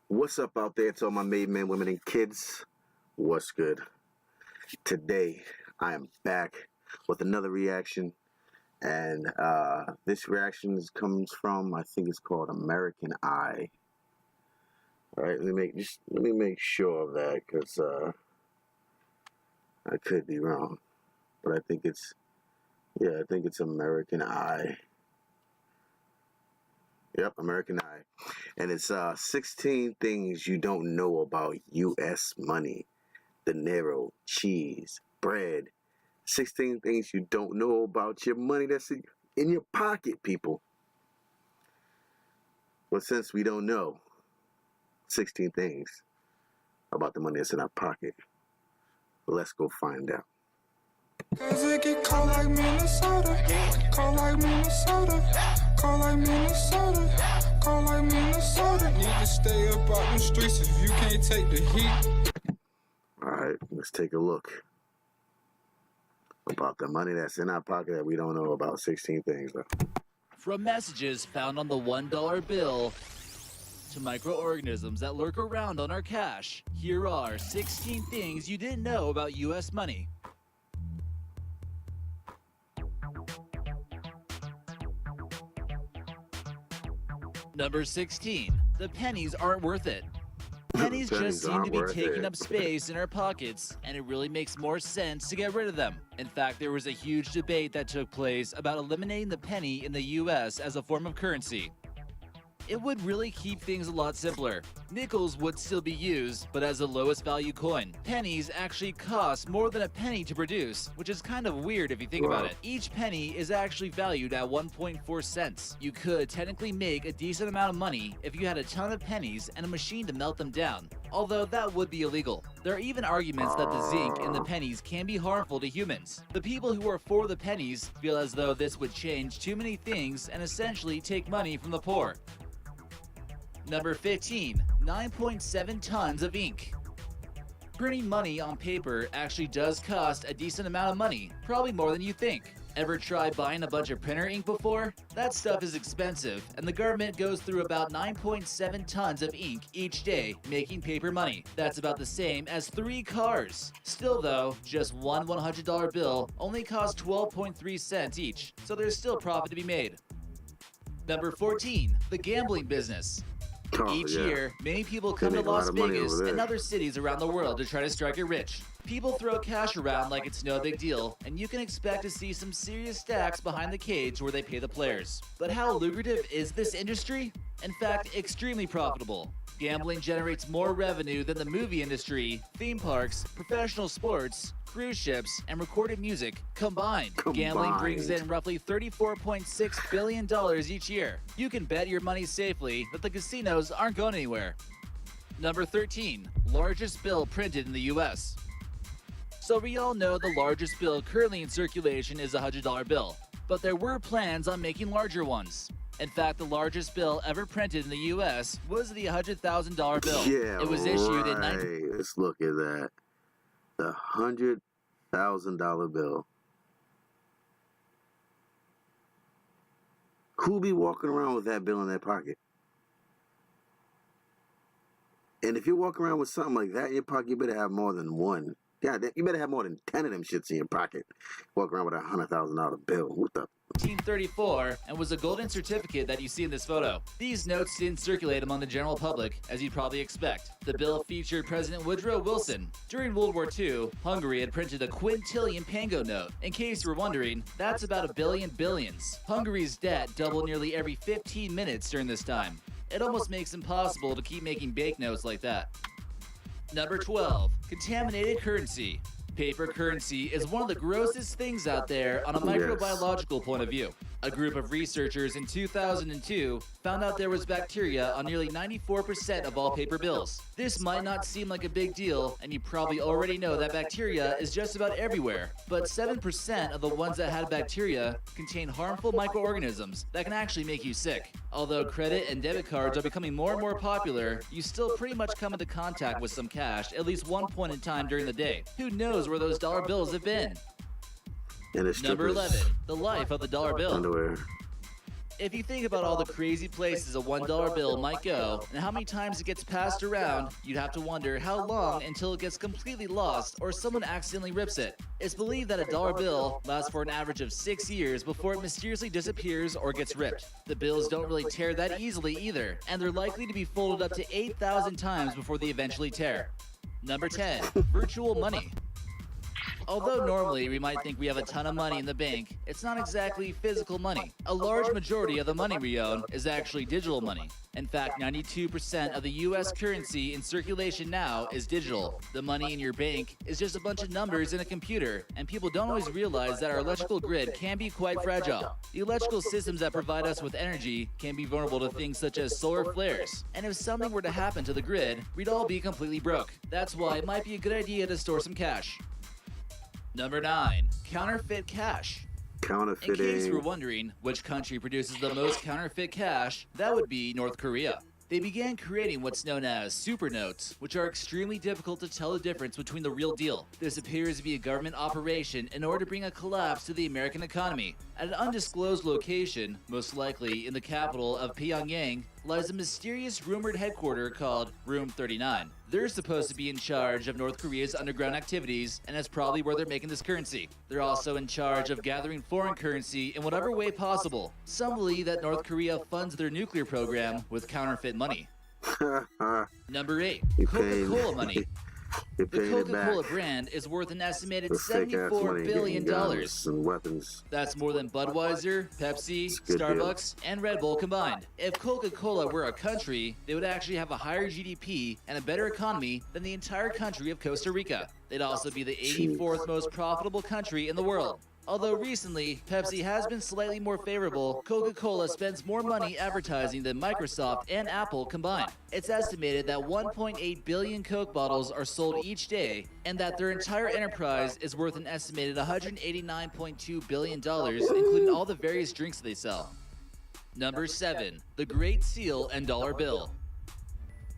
What's up out there to all my made men, women, and kids? What's good? Today, I am back with another reaction, and this reaction comes from, I think it's called American Eye. All right, let me make sure of that, because I could be wrong, but I think it's American Eye. Yep, American Eye. And it's 16 things you don't know about U.S. money. Dinero, cheese, bread. 16 things you don't know about your money that's in your pocket, people. Well, since we don't know 16 things about the money that's in our pocket, let's go find out. Cause it get cold like Minnesota, cold like Minnesota, cold like Minnesota, cold like Minnesota. Need to stay up out the streets if you can't take the heat. Alright, let's take a look about the money that's in our pocket that we don't know about. 16 things though. From messages found on the $1 bill to microorganisms that lurk around on our cash, here are 16 things you didn't know about U.S. money. Number 16. The pennies aren't worth it. Pennies just seem to be taking up space in our pockets, and it really makes more sense to get rid of them. In fact, there was a huge debate that took place about eliminating the penny in the US as a form of currency. It would really keep things a lot simpler. Nickels would still be used, but as the lowest value coin. Pennies actually cost more than a penny to produce, which is kind of weird if you think about it. Each penny is actually valued at 1.4 cents. You could technically make a decent amount of money if you had a ton of pennies and a machine to melt them down, although that would be illegal. There are even arguments that the zinc in the pennies can be harmful to humans. The people who are for the pennies feel as though this would change too many things and essentially take money from the poor. Number 15. 9.7 tons of ink. Printing money on paper actually does cost a decent amount of money, probably more than you think. Ever try buying a bunch of printer ink before? That stuff is expensive, and the government goes through about 9.7 tons of ink each day making paper money. That's about the same as 3 cars. Still though, just one $100 bill only costs 12.3 cents each, so there's still profit to be made. Number 14. The gambling business. Each year, many people come to Las Vegas and other cities around the world to try to strike it rich. People throw cash around like it's no big deal, and you can expect to see some serious stacks behind the cage where they pay the players. But how lucrative is this industry? In fact, extremely profitable. Gambling generates more revenue than the movie industry, theme parks, professional sports, cruise ships, and recorded music combined. Gambling brings in roughly $34.6 billion each year. You can bet your money safely that the casinos aren't going anywhere. Number 13. Largest bill printed in the US. So we all know the largest bill currently in circulation is a $100 bill, but there were plans on making larger ones. In fact, the largest bill ever printed in the U.S. was the $100,000 bill. Yeah, it was issued in Let's look at that. The $100,000 bill. Who'll be walking around with that bill in their pocket? And if you're walking around with something like that in your pocket, you better have more than one. Yeah, you better have more than 10 of them shits in your pocket. Walk around with a $100,000 bill. What the? 1934, and was a golden certificate that you see in this photo. These notes didn't circulate among the general public, as you'd probably expect. The bill featured President Woodrow Wilson. During World War II, Hungary had printed a quintillion pango note. In case you were wondering, that's about a billion billions. Hungary's debt doubled nearly every 15 minutes during this time. It almost makes it impossible to keep making banknotes like that. Number 12. Contaminated currency. Paper currency is one of the grossest things out there on a microbiological point of view. A group of researchers in 2002 found out there was bacteria on nearly 94% of all paper bills. This might not seem like a big deal, and you probably already know that bacteria is just about everywhere, but 7% of the ones that had bacteria contain harmful microorganisms that can actually make you sick. Although credit and debit cards are becoming more and more popular, you still pretty much come into contact with some cash at least one point in time during the day. Who knows where those dollar bills have been? And Number 11. The life of the dollar bill. Underwear. If you think about all the crazy places a $1 bill might go and how many times it gets passed around, you'd have to wonder how long until it gets completely lost or someone accidentally rips it. It's believed that a dollar bill lasts for an average of 6 years before it mysteriously disappears or gets ripped. The bills don't really tear that easily either, and they're likely to be folded up to 8,000 times before they eventually tear. Number 10. Virtual money. Although normally we might think we have a ton of money in the bank, it's not exactly physical money. A large majority of the money we own is actually digital money. In fact, 92% of the US currency in circulation now is digital. The money in your bank is just a bunch of numbers in a computer, and people don't always realize that our electrical grid can be quite fragile. The electrical systems that provide us with energy can be vulnerable to things such as solar flares, and if something were to happen to the grid, we'd all be completely broke. That's why it might be a good idea to store some cash. Number 9. Counterfeit cash. Counterfeiting. In case you were wondering which country produces the most counterfeit cash, that would be North Korea. They began creating what's known as super notes, which are extremely difficult to tell the difference between the real deal. This appears to be a government operation in order to bring a collapse to the American economy. At an undisclosed location, most likely in the capital of Pyongyang, lies a mysterious rumored headquarters called Room 39. They're supposed to be in charge of North Korea's underground activities, and that's probably where they're making this currency. They're also in charge of gathering foreign currency in whatever way possible. Some believe that North Korea funds their nuclear program with counterfeit money. Number 8. Coca-Cola money. The Coca-Cola brand is worth an estimated $74 billion. And weapons. That's more than Budweiser, Pepsi, Starbucks, and Red Bull combined. If Coca-Cola were a country, they would actually have a higher GDP and a better economy than the entire country of Costa Rica. They'd also be the 84th most profitable country in the world. Although recently, Pepsi has been slightly more favorable, Coca-Cola spends more money advertising than Microsoft and Apple combined. It's estimated that 1.8 billion Coke bottles are sold each day, and that their entire enterprise is worth an estimated $189.2 billion, including all the various drinks they sell. Number 7. The Great Seal and Dollar Bill.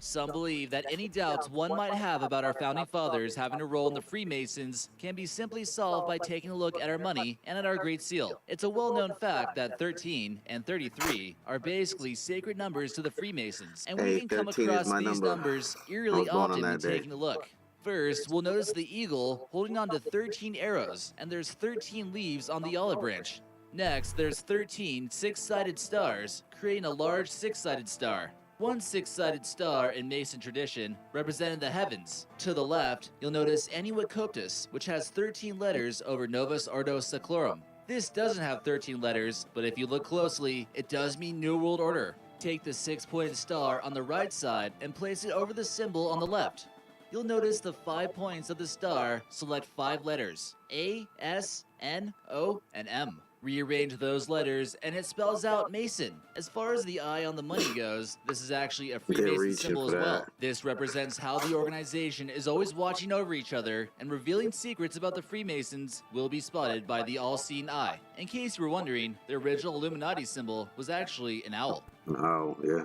Some believe that any doubts one might have about our founding fathers having a role in the Freemasons can be simply solved by taking a look at our money and at our Great Seal. It's a well-known fact that 13 and 33 are basically sacred numbers to the Freemasons, and we can come across these numbers eerily often when taking a look. First, we'll notice the eagle holding on to 13 arrows, and there's 13 leaves on the olive branch. Next, there's 13 six-sided stars, creating a large six-sided star. One six-sided star in Mason tradition represented the heavens. To the left, you'll notice Annuit Coptus, which has 13 letters over Novus Ordo Seclorum. This doesn't have 13 letters, but if you look closely, it does mean New World Order. Take the six-pointed star on the right side and place it over the symbol on the left. You'll notice the 5 points of the star select 5 letters, A, S, N, O, and M. Rearrange those letters, and it spells out Mason. As far as the eye on the money goes, this is actually a Freemason symbol as well. This represents how the organization is always watching over each other, and revealing secrets about the Freemasons will be spotted by the all-seeing eye. In case you were wondering, the original Illuminati symbol was actually an owl. Oh, yeah.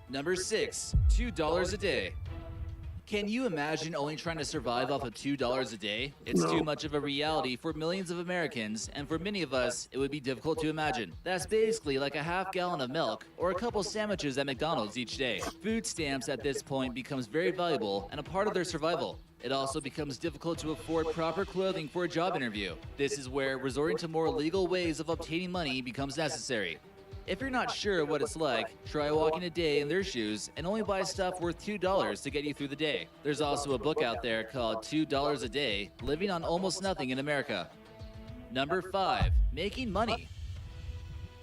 Number 6. $2 a day. Can you imagine only trying to survive off of $2 a day? It's too much of a reality for millions of Americans, and for many of us, it would be difficult to imagine. That's basically like a half gallon of milk or a couple sandwiches at McDonald's each day. Food stamps at this point becomes very valuable and a part of their survival. It also becomes difficult to afford proper clothing for a job interview. This is where resorting to more legal ways of obtaining money becomes necessary. If you're not sure what it's like, try walking a day in their shoes and only buy stuff worth $2 to get you through the day. There's also a book out there called $2 a Day, Living on Almost Nothing in America. Number 5. Making money.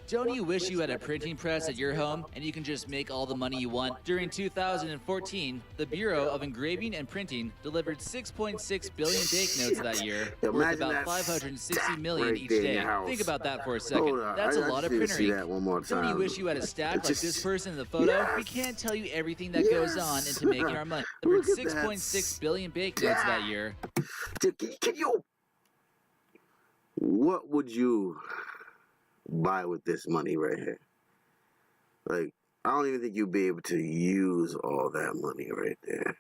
Don't you wish you had a printing press at your home and you can just make all the money you want? During 2014, the Bureau of Engraving and Printing delivered 6.6 billion banknotes that year, worth about 560 million each day. Think about that for a second. That's a lot of print ink. Don't you wish you had a stack like this person in the photo? We can't tell you everything that goes on into making our money. Delivered 6.6 billion banknotes that year. Can you? What would you buy with this money right here? Like, I don't even think you'd be able to use all that money right there.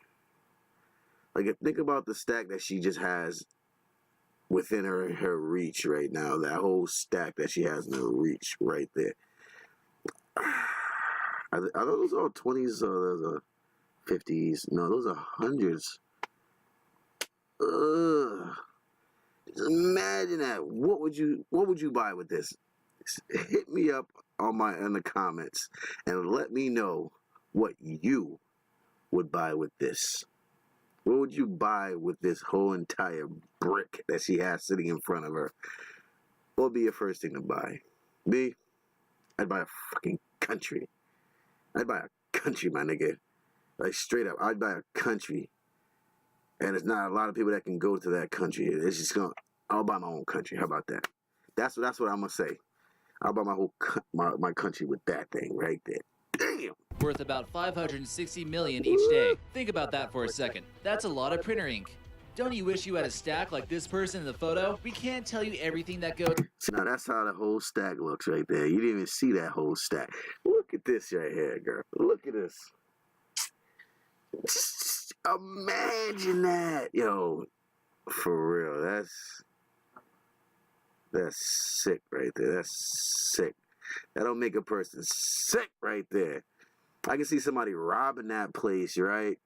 Like, think about the stack that she just has within her reach right now. That whole stack that she has in her reach right there. Are those all 20s or those are 50s? No, those are hundreds. Ugh. Just imagine that. What would you buy with this? Hit me up in the comments and let me know what you would buy with this. What would you buy with this whole entire brick that she has sitting in front of her? What would be your first thing to buy? Me? I'd buy a fucking country. I'd buy a country, my nigga. Like, straight up, I'd buy a country. And there's not a lot of people that can go to that country. It's just I'll buy my own country. How about that? That's what I'm gonna say. I'll buy my whole my country with that thing right there. Damn. Worth about 560 million each day. Think about that for a second. That's a lot of printer ink. Don't you wish you had a stack like this person in the photo? We can't tell you everything that goes. So now that's how the whole stack looks right there. You didn't even see that whole stack. Look at this right here, girl. Look at this. Just imagine that, yo. For real, that's sick right there. That's sick. That'll make a person sick right there. I can see somebody robbing that place, right,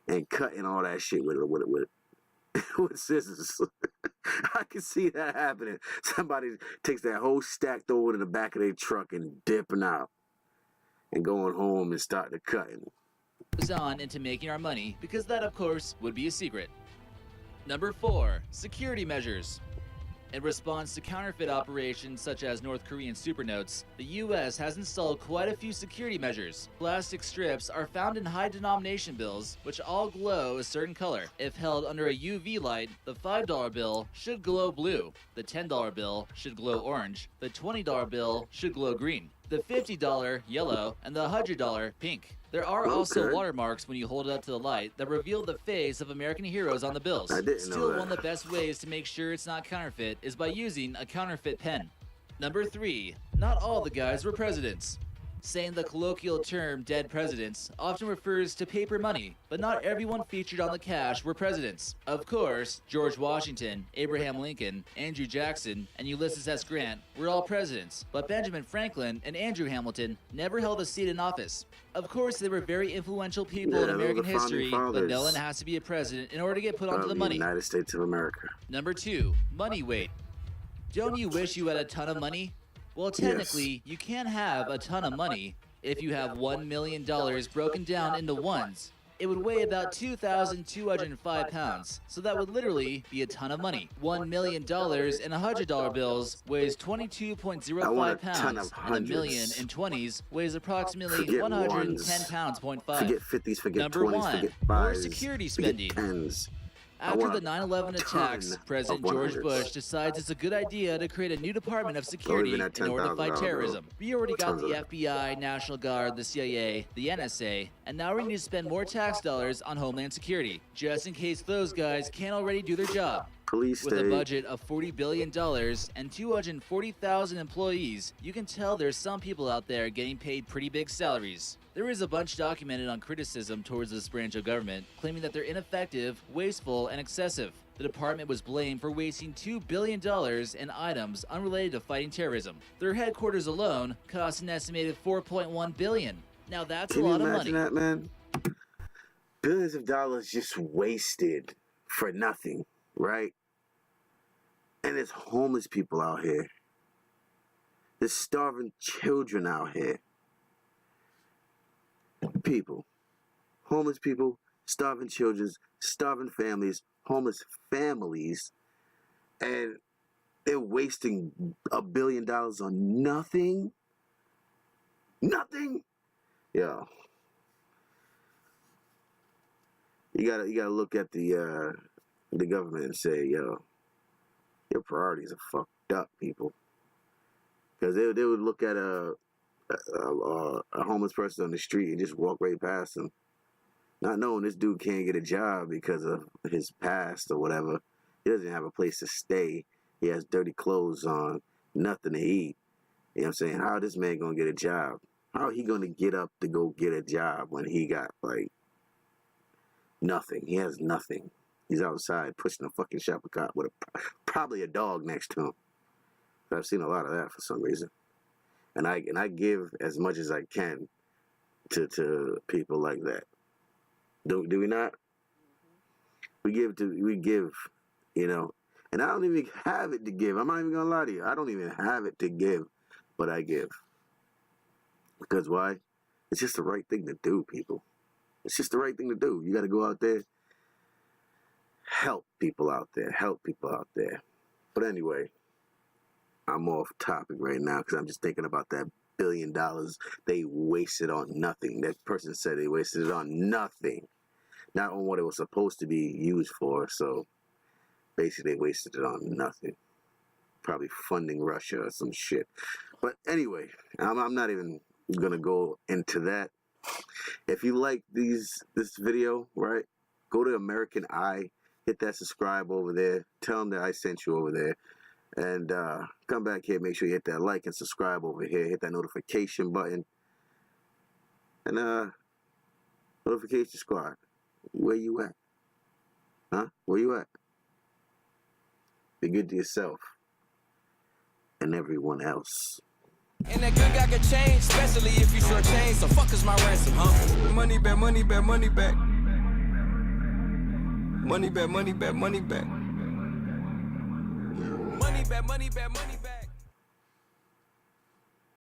and cutting all that shit with with scissors. I can see that happening. Somebody takes that whole stack, throw it in the back of their truck, and dipping out, and going home and start the cutting. On into making our money, because that, of course, would be a secret. Number 4, security measures. In response to counterfeit operations such as North Korean supernotes, the U.S. has installed quite a few security measures. Plastic strips are found in high-denomination bills, which all glow a certain color. If held under a UV light, the $5 bill should glow blue, the $10 bill should glow orange, the $20 bill should glow green, the $50 yellow, and the $100 pink. There are also watermarks when you hold it up to the light that reveal the face of American heroes on the bills. I didn't know Still, that. one of the best ways to make sure it's not counterfeit is by using a counterfeit pen. Number 3, not all the guys were presidents. Saying the colloquial term dead presidents often refers to paper money, but not everyone featured on the cash were presidents. Of course, George Washington, Abraham Lincoln, Andrew Jackson, and Ulysses S. Grant were all presidents, but Benjamin Franklin and Andrew Hamilton never held a seat in office. Of course, they were very influential people in American history, but no one has to be a president in order to get put onto the money. United States of America. Number 2, money weight. Don't you wish you had a ton of money? Well, technically, you can have a ton of money. If you have $1 million broken down into ones, it would weigh about 2,205 pounds, so that would literally be a ton of money. $1 million in $100 bills weighs 22.05 pounds, and a million in 20s weighs approximately 110 pounds. Forget 50s, forget Number 20s, 1, forget 5s, more security spending. forget 10s. After the 9/11 attacks, President George Bush decides it's a good idea to create a new department of security in order to fight terrorism. We already got the FBI, National Guard, the CIA, the NSA, and now we need to spend more tax dollars on Homeland Security, just in case those guys can't already do their job. Police With a budget of $40 billion and 240,000 employees, you can tell there's some people out there getting paid pretty big salaries. There is a bunch documented on criticism towards this branch of government, claiming that they're ineffective, wasteful, and excessive. The department was blamed for wasting $2 billion in items unrelated to fighting terrorism. Their headquarters alone cost an estimated $4.1 billion. Now that's a lot of money. Can you imagine that, man? Billions of dollars just wasted for nothing, right? And there's homeless people out here. There's starving children out here. People, homeless people, starving children, starving families, homeless families, and they're wasting $1 billion on nothing. Nothing. Yo, you gotta look at the government and say, yo, your priorities are fucked up, people, because they would look at a homeless person on the street and just walk right past him, not knowing this dude can't get a job because of his past or whatever. He doesn't have a place to stay. He has dirty clothes on, nothing to eat. You know what I'm saying? How this man gonna get a job? How he gonna get up to go get a job when he got, like, nothing? He has nothing. He's outside pushing a fucking shopping cart with probably a dog next to him. I've seen a lot of that for some reason. And I give as much as I can to people like that. Do we not? We give, you know. And I don't even have it to give. I'm not even gonna lie to you. I don't even have it to give, but I give. Because why? It's just the right thing to do, people. It's just the right thing to do. You got to go out there, help people out there, help people out there. But anyway, I'm off topic right now because I'm just thinking about that $1 billion they wasted on nothing. That person said they wasted it on nothing, not on what it was supposed to be used for. So basically, they wasted it on nothing. Probably funding Russia or some shit. But anyway, I'm not even gonna go into that. If you like this video, right, go to American Eye, hit that subscribe over there, tell them that I sent you over there, and come back here, make sure you hit that like and subscribe over here, hit that notification button, and notification squad, where you at? Huh? Where you at? Be good to yourself and everyone else. And that good guy can change, especially if you short change. So fuck is my ransom, huh? Money back, money back, money back. Money back, money back, money back. Money back, money back, money back.